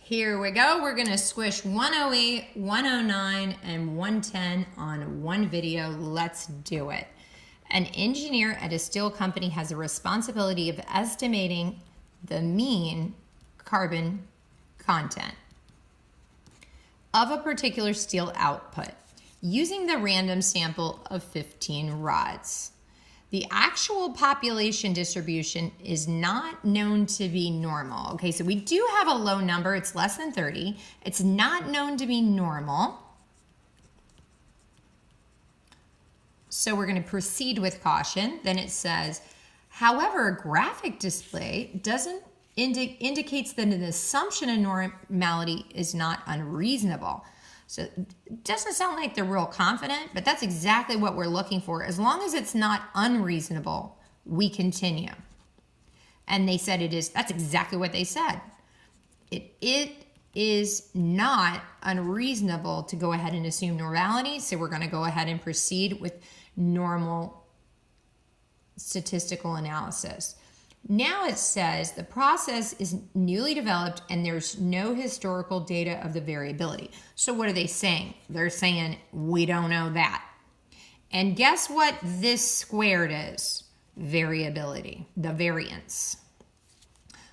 Here we go. We're going to squish 108, 109, and 110 on one video. Let's do it. An engineer at a steel company has a responsibility of estimating the mean carbon content of a particular steel output using the random sample of 15 rods. The actual population distribution is not known to be normal. Okay, so we do have a low number. It's less than 30. It's not known to be normal. So we're going to proceed with caution. Then it says, however, a graphic display doesn't indicates that an assumption of normality is not unreasonable. So it doesn't sound like they're real confident, but that's exactly what we're looking for. As long as it's not unreasonable, we continue. And they said it is. That's exactly what they said. It is not unreasonable to go ahead and assume normality. So we're going to go ahead and proceed with normal statistical analysis. Now it says the process is newly developed and there's no historical data of the variability. So what are they saying? They're saying we don't know that. And guess what this squared is? Variability, the variance.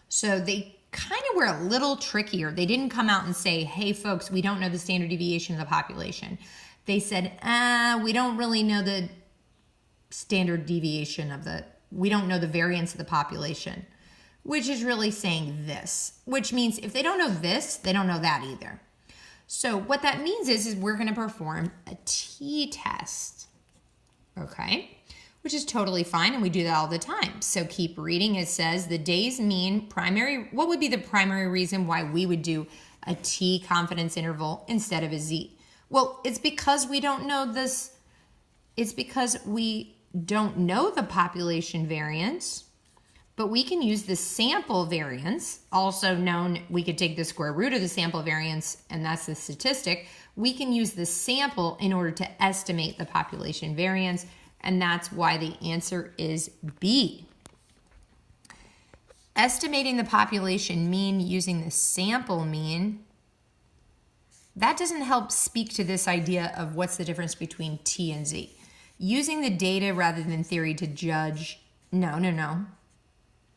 So they kind of were a little trickier. They didn't come out and say, hey folks, we don't know the standard deviation of the population. They said, we don't really know the standard deviation of we don't know the variance of the population, which is really saying this, which means if they don't know this, they don't know that either. So what that means is we're going to perform a t-test, okay, which is totally fine, and we do that all the time. So keep reading. It says the day's mean primary, what would be the primary reason why we would do a t confidence interval instead of a z? Well, it's because we don't know this. It's because we don't know the population variance, but we can use the sample variance, also known, we could take the square root of the sample variance, and that's the statistic. We can use the sample in order to estimate the population variance, and that's why the answer is B. Estimating the population mean using the sample mean, that doesn't help speak to this idea of what's the difference between T and Z. Using the data rather than theory to judge, no.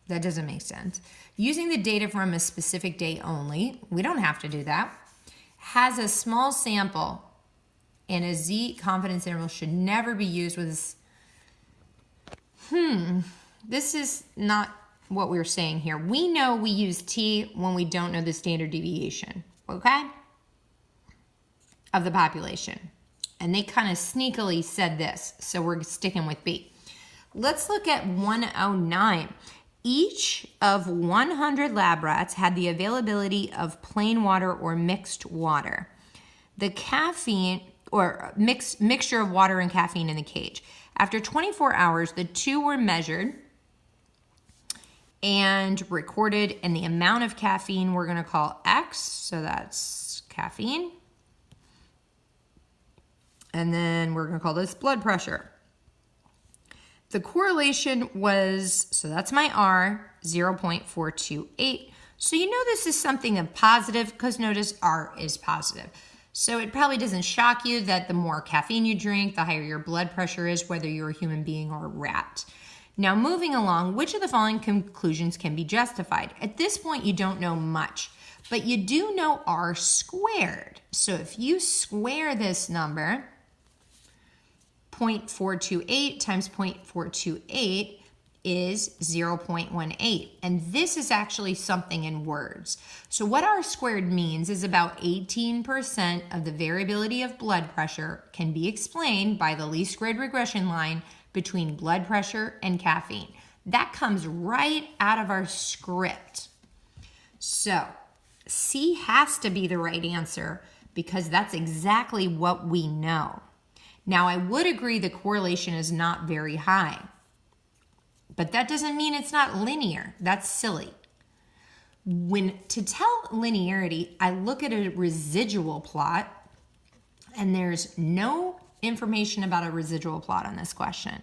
That doesn't make sense. Using the data from a specific day only, we don't have to do that. Has a small sample and a Z confidence interval should never be used with this is not what we're saying here. We know we use T when we don't know the standard deviation, okay, of the population. And they kind of sneakily said this, so we're sticking with B. Let's look at 109. Each of 100 lab rats had the availability of plain water or mixed water. The caffeine, or mixture of water and caffeine in the cage. After 24 hours, the two were measured and recorded, and the amount of caffeine we're going to call X, so that's caffeine. And then we're going to call this blood pressure. The correlation was, so that's my R, 0.428. So you know this is something of positive because notice R is positive. So it probably doesn't shock you that the more caffeine you drink, the higher your blood pressure is, whether you're a human being or a rat. Now moving along, which of the following conclusions can be justified? At this point, you don't know much, but you do know R squared. So if you square this number, 0.428 times 0.428 is 0.18. And this is actually something in words. So what R squared means is about 18% of the variability of blood pressure can be explained by the least squared regression line between blood pressure and caffeine. That comes right out of our script. So C has to be the right answer because that's exactly what we know. Now, I would agree the correlation is not very high, but that doesn't mean it's not linear. That's silly. To tell linearity, I look at a residual plot, and there's no information about a residual plot on this question.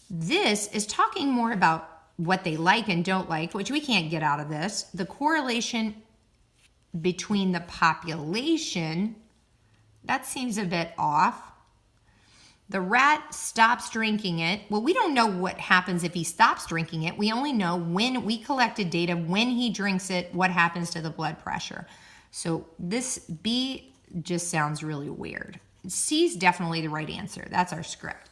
This is talking more about what they like and don't like, which we can't get out of this. The correlation between the population, that seems a bit off. The rat stops drinking it. Well, we don't know what happens if he stops drinking it. We only know when we collected data, when he drinks it, what happens to the blood pressure. So this B just sounds really weird. C is definitely the right answer. That's our script.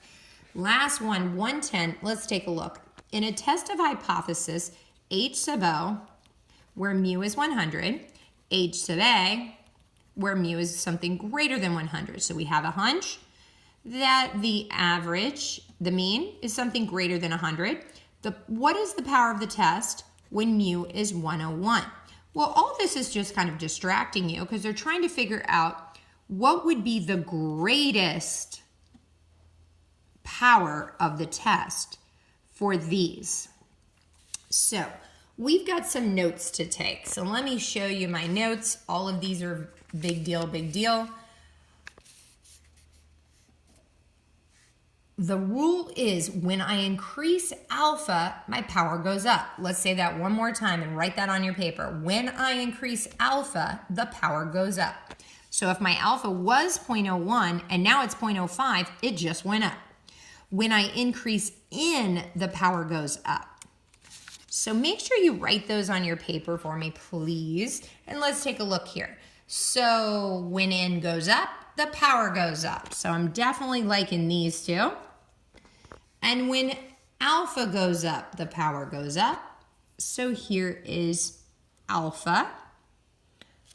Last one, 110. Let's take a look. In a test of hypothesis, H sub O, where mu is 100, H sub A, where mu is something greater than 100. So we have a hunch that the average, the mean, is something greater than 100. What is the power of the test when mu is 101? Well, all this is just kind of distracting you because they're trying to figure out what would be the greatest power of the test for these. So we've got some notes to take. So let me show you my notes. All of these are big deal, big deal. The rule is when I increase alpha, my power goes up. Let's say that one more time and write that on your paper. When I increase alpha, the power goes up. So if my alpha was 0.01 and now it's 0.05, it just went up. When I increase N, the power goes up. So make sure you write those on your paper for me, please. And let's take a look here. So when N goes up, the power goes up. So I'm definitely liking these two. And when alpha goes up, the power goes up. So here is alpha.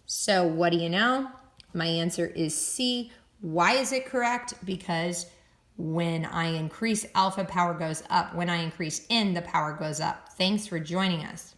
So what do you know? My answer is C. Why is it correct? Because when I increase alpha, power goes up. When I increase N, the power goes up. Thanks for joining us.